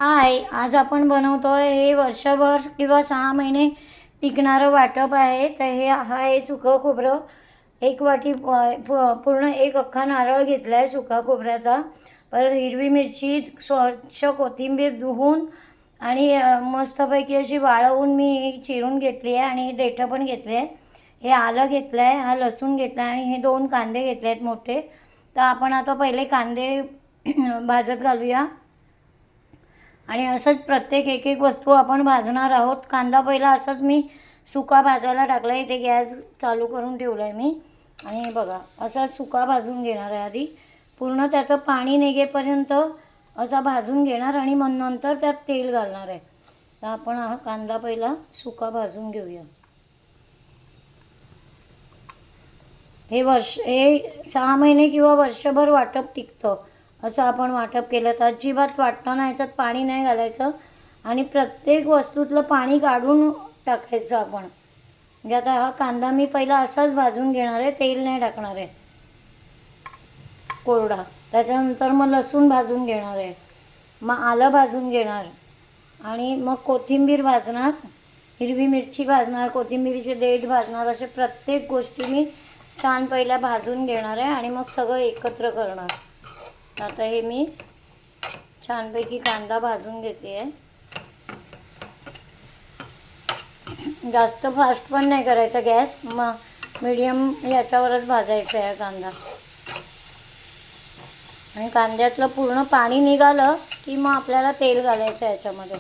हाय, आज आपण बनवतोय हे वर्षभर किंवा 6 महिने टिकणारं वाटप आहे. तर हा आहे सुकं खोबरं. एक वाटी पूर्ण एक अख्खा नारळ घेतला आहे सुका खोबऱ्याचा. परत हिरवी मिरची, स्वच्छ कोथिंबीर धुवून आणि मस्तपैकी अशी वाळवून मी चिरून घेतली आहे आणि देठं पण घेतले आहे. हे आलं घेतलं आहे, हा लसूण घेतला आहे आणि हे 2 कांदे घेतले आहेत मोठे. तर आपण आता पहिले कांदे भाजत घालूया आणि असंच प्रत्येक एक एक वस्तू आपण भाजणार आहोत. कांदा पहिला असंच मी सुका भाजायला टाकला आहे. इथे गॅस चालू करून ठेवला आहे मी आणि बघा असा सुका भाजून घेणार आहे. आधी पूर्ण त्याचं पाणी निघेपर्यंत असा भाजून घेणार आणि मग नंतर त्यात तेल घालणार आहे. तर आपण हा कांदा पहिला सुका भाजून घेऊया. हे 6 महिने किंवा वर्षभर वाटप टिकतं. असं आपण वाटप केलं तर अजिबात वाटताना ह्याच्यात पाणी नाही घालायचं आणि प्रत्येक वस्तूतलं पाणी काढून टाकायचं आपण. म्हणजे आता हा कांदा मी पहिला असाच भाजून घेणार आहे, तेल नाही टाकणार आहे कोरडा. त्याच्यानंतर मग लसूण भाजून घेणार आहे, मग आलं भाजून घेणार आणि मग कोथिंबीर भाजणार, हिरवी मिरची भाजणार, कोथिंबीरीचे देठ भाजणार. असे प्रत्येक गोष्टी मी छान पहिला भाजून घेणार आहे आणि मग सगळं एकत्र करणार. आता हे मी छानपैकी कांदा भाजून घेते आहे. जास्त फास्ट पण नाही करायचा गॅस, मग मीडियम याच्यावरच भाजायचा आहे कांदा. आणि कांद्यातलं पूर्ण पाणी निघालं की मग आपल्याला तेल घालायचं आहे याच्यामध्ये.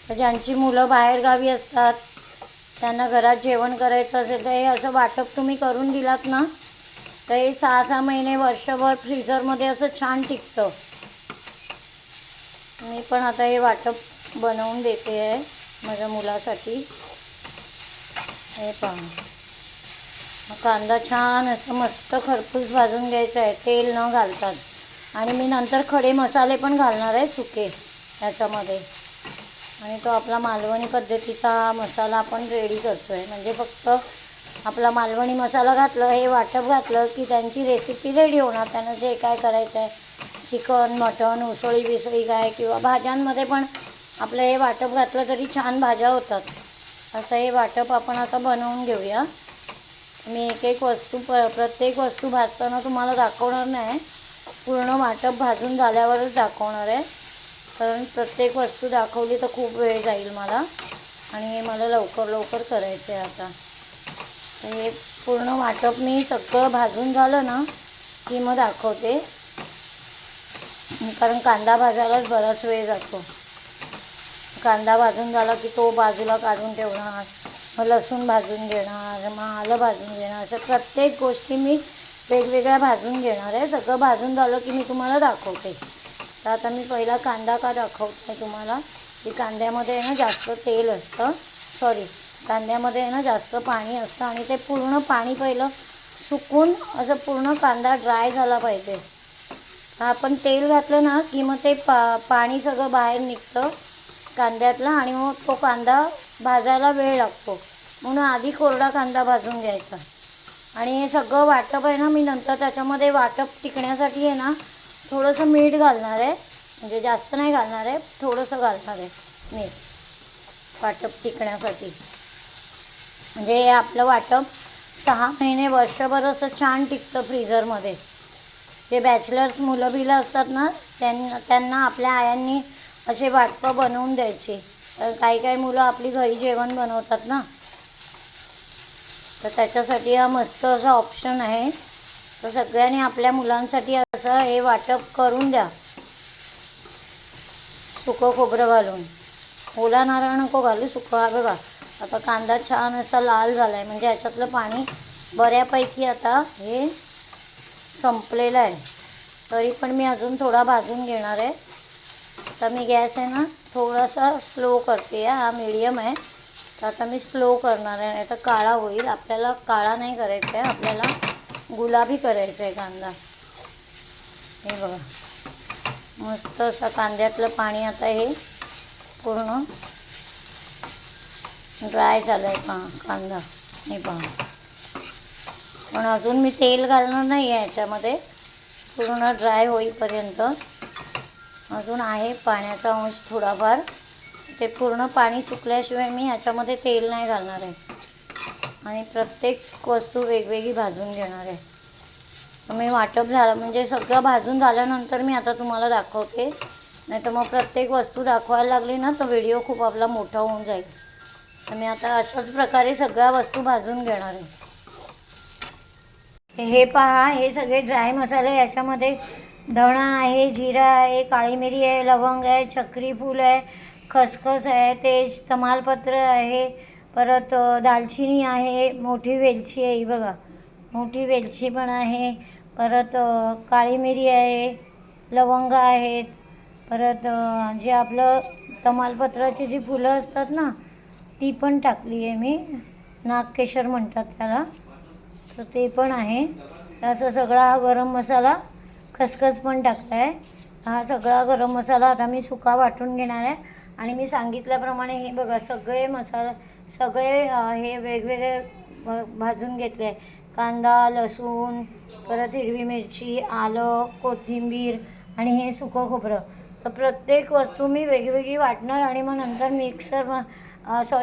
तर ज्यांची मुलं बाहेरगावी असतात, त्यांना घरात जेवण करायचं असेल तर हे असं वाटप तुम्ही करून दिलात ना तर हे 6-6 महिने वर्षभर फ्रीझरमध्ये असं छान टिकतं. मी पण आता हे वाटप बनवून देते आहे माझ्या मुलासाठी. हे पहा, कांदा छान असं मस्त खरपूस भाजून घ्यायचं आहे तेल न घालतात. आणि मी नंतर खडे मसाले पण घालणार आहे सुके याच्यामध्ये. आणि तो आपला मालवणी पद्धतीचा मसाला आपण रेडी करतो आहे. म्हणजे फक्त आपला मालवणी मसाला घातलं, हे वाटप घातलं की त्यांची रेसिपी रेडी होणार. त्यांना जे काय करायचं आहे, चिकन, मटण, उसळी बिसळी काय किंवा भाज्यांमध्ये पण आपलं हे वाटप घातलं तरी छान भाज्या होतात. असं हे वाटप आपण आता बनवून घेऊया. मी एक एक वस्तू प्रत्येक वस्तू भाजताना तुम्हाला दाखवणार नाही, पूर्ण वाटप भाजून झाल्यावरच दाखवणार आहे. कारण प्रत्येक वस्तू दाखवली तर खूप वेळ जाईल मला आणि हे मला लवकर लवकर करायचं आहे आता. तर हे पूर्ण वाटप मी सगळं भाजून झालं ना की मग दाखवते, कारण कांदा भाजायलाच बराच वेळ जातो. कांदा भाजून झाला की तो बाजूला काढून ठेवणार, मग लसूण भाजून घेणार, मग आलं भाजून घेणार. असं प्रत्येक गोष्टी मी वेगवेगळ्या भाजून घेणार आहे. सगळं भाजून झालं की मी तुम्हाला दाखवते. तर आता मी पहिला कांदा का दाखवते तुम्हाला की कांद्यामध्ये आहे ना जास्त तेल असतं, कांद्यामध्ये आहे ना जास्त पाणी असतं आणि ते पूर्ण पाणी पहिलं सुकून असं पूर्ण कांदा ड्राय झाला पाहिजे. आपण तेल घातलं ना की मग ते पाणी सगळं बाहेर निघतं कांद्यातला आणि मग तो कांदा भाजायला वेळ लागतो. म्हणून आधी कोरडा कांदा भाजून घ्यायचा. आणि हे सगळं वाटप आहे ना मी नंतर त्याच्यामध्ये वाटप टिकण्यासाठी आहे ना थोडंसं मीठ घालणार आहे. म्हणजे जास्त नाही घालणार आहे, थोडंसं घालणार आहे मीठ वाटप टिकण्यासाठी. म्हणजे हे आपलं वाटप 6 महिने वर्षभर असं छान टिकतं फ्रीझरमध्ये. ते बॅचलर्स मुलं बिलं असतात ना त्यांना आपल्या आयांनी असे वाटपं बनवून द्यायचे. तर काही मुलं आपली घरी जेवण बनवतात ना, तर त्याच्यासाठी हा मस्त असा ऑप्शन आहे. तर सगळ्यांनी आपल्या मुलांसाठी असं हे वाटप करून द्या, सुकं खोबरं घालून. ओला नारळ नको घालू, सुकं. बघा आता कांदा छान असा लाल झाला आहे, म्हणजे ह्याच्यातलं पाणी बऱ्यापैकी आता हे संपलेलं आहे. तरी पण मी अजून थोडा भाजून घेणार आहे. आता मी गॅस आहे ना थोडासा स्लो करते आहे, हा मीडियम आहे. तर आता मी स्लो करणार आहे, नाही तर काळा होईल. आपल्याला काळा नाही करायचा आहे, आपल्याला गुलाबी करायचं आहे कांदा. हे बघा मस्त असा कांद्यातलं पाणी आता हे पूर्ण ड्राय झालं आहे कांदा. हे पहा, पण अजून मी तेल घालणार नाही आहे याच्यामध्ये, पूर्ण ड्राय होईपर्यंत. अजून आहे पाण्याचा अंश थोडाफार. ते पूर्ण पाणी सुकल्याशिवाय मी ह्याच्यामध्ये तेल नाही घालणार आहे आणि प्रत्येक वस्तू वेगवेगळी भाजून घेणार आहे. मी वाटप झालं म्हणजे सगळं भाजून झाल्यानंतर मी आता तुम्हाला दाखवते. नाही तर मग प्रत्येक वस्तू दाखवायला लागली ना तर व्हिडिओ खूप आपला मोठा होऊन जाईल. तर मी आता अशाच प्रकारे सगळ्या वस्तू भाजून घेणार आहे. हे पहा, हे सगळे ड्राय मसाले. याच्यामध्ये धणा आहे, जिरा आहे, काळी मिरी आहे, लवंग आहे, चक्री फूल आहे, खसखस आहे, तेज तमालपत्र आहे, परत दालचिनी आहे, मोठी वेलची आहे. ही बघा, मोठी वेलची पण आहे. परत काळी मिरी आहे, लवंग आहेत. परत जे आपलं तमालपत्राची जी फुलं असतात ना ती पण टाकली आहे मी. नागकेशर म्हणतात त्याला, तर ते पण आहे. असं सगळा हा गरम मसाला, खसखस पण टाकला आहे. हा सगळा गरम मसाला आता मी सुका वाटून घेणार आहे. आणि मी सांगितल्याप्रमाणे हे बघा सगळे मसाला सगळे हे वेगवेगळे भाजून घेतले आहे. कांदा, लसूण, परत हिरवी मिरची, आलं, कोथिंबीर आणि हे सुकं खोबरं. तर प्रत्येक वस्तू मी वेगवेगळी वाटणार आणि मग नंतर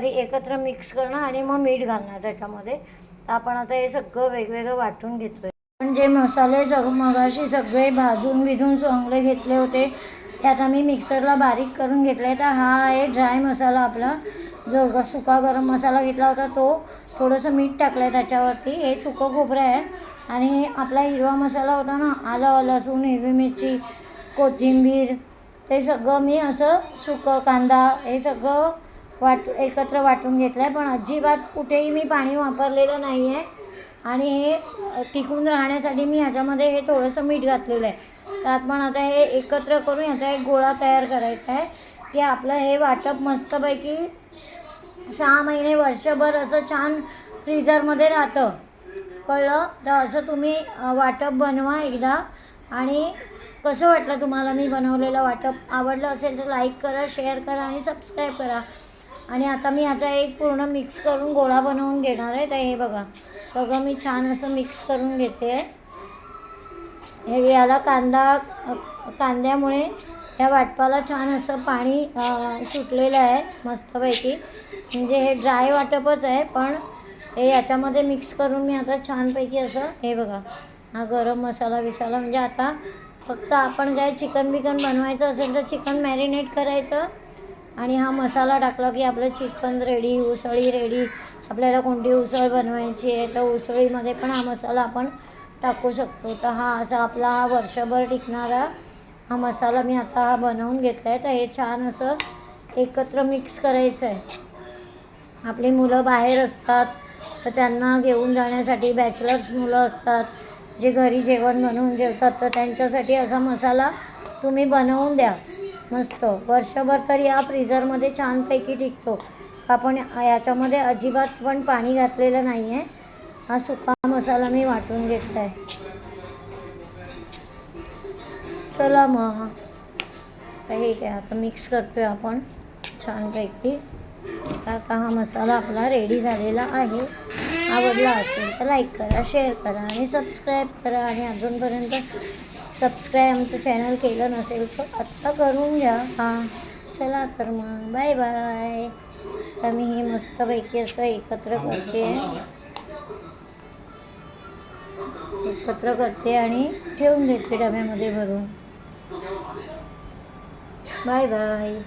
एकत्र मिक्स करणार आणि मग मीठ घालणार त्याच्यामध्ये. तर आपण आता हे सगळं वेगवेगळं वाटून घेतो आहे. पण जे मसाले मगाशी सगळे भाजून चांगले घेतले होते ते आता मी मिक्सरला बारीक करून घेतले. तर हा आहे ड्राय मसाला आपला. जो सुका गरम मसाला घेतला होता तो, थोडंसं मीठ टाकलं आहे त्याच्यावरती. हे सुकं खोबरं आहे. आणि आपला हिरवा मसाला होता ना, आलं, लसूण, हिरवी मिरची, कोथिंबीर, ते सगळं मी असं सुकं कांदा हे सगळं एकत्र वाटून घेतलं आहे. पण अजिबात कुठेही मी पाणी वापरलेलं नाही आहे. आणि हे टिकून राहण्यासाठी मी ह्याच्यामध्ये हे थोडंसं मीठ घातलेलं आहे. तर आपण आता हे एकत्र करून ह्याचा एक गोळा तयार करायचा आहे की आपलं हे वाटप मस्तपैकी 6 महिने, वर्षभर असं छान फ्रीजरमध्ये राहतं. कळलं? तर असं तुम्ही वाटप बनवा एकदा. आणि कसं वाटलं तुम्हाला मी बनवलेलं वाटप? आवडलं असेल तर लाईक करा, शेअर करा आणि सबस्क्राईब करा. आणि आता मी ह्याचा एक पूर्ण मिक्स करून गोळा बनवून घेणार आहे. तर हे बघा सगळं मी छान असं मिक्स करून घेते आहे. हे याला कांद्यामुळे या वाटपाला छान असं पाणी सुटलेलं आहे मस्तपैकी. म्हणजे हे ड्राय वाटपच आहे, पण हे याच्यामध्ये मिक्स करून मी आता छानपैकी असं हे बघा हा गरम मसाला म्हणजे आता फक्त आपण काय चिकन बनवायचं असेल तर चिकन मॅरिनेट करायचं आणि हा मसाला टाकला की आपलं चिकन रेडी, उसळी रेडी. आपल्याला कोणती उसळ बनवायची आहे तर उसळीमध्ये पण हा मसाला आपण टाकू शकतो. तर हा असा आपला हा वर्षभर टिकणारा हा मसाला मी आता बनवून घेतला आहे. तर हे छान असं एकत्र मिक्स करायचं आहे. आपली मुलं बाहेर असतात तर त्यांना घेऊन जाण्यासाठी, बॅचलर्स मुलं असतात जे घरी जेवण बनवून जेवतात, तर त्यांच्यासाठी असा मसाला तुम्ही बनवून द्या. मस्त वर्षभर तर या फ्रीजरमध्ये छानपैकी टिकतो. आपण याच्यामध्ये अजिबात पण पाणी घातलेलं नाही आहे. हा सुका मसाला मी वाटून घेतला आहे. चला मग हे काय आता मिक्स करतोय आपण छानपैकी. आता हा मसाला आपला रेडी झालेला आहे. आवडला असेल तर लाईक करा, शेअर करा आणि सबस्क्राईब करा. आणि अजूनपर्यंत सबस्क्राईब आमचं चॅनल केलं नसेल तर आत्ता करून घ्या. हां चला तर मग बाय बाय. तर मी हे मस्तपैकी असं एकत्र करते आणि ठेवून देते डब्यामध्ये भरून. Bye bye.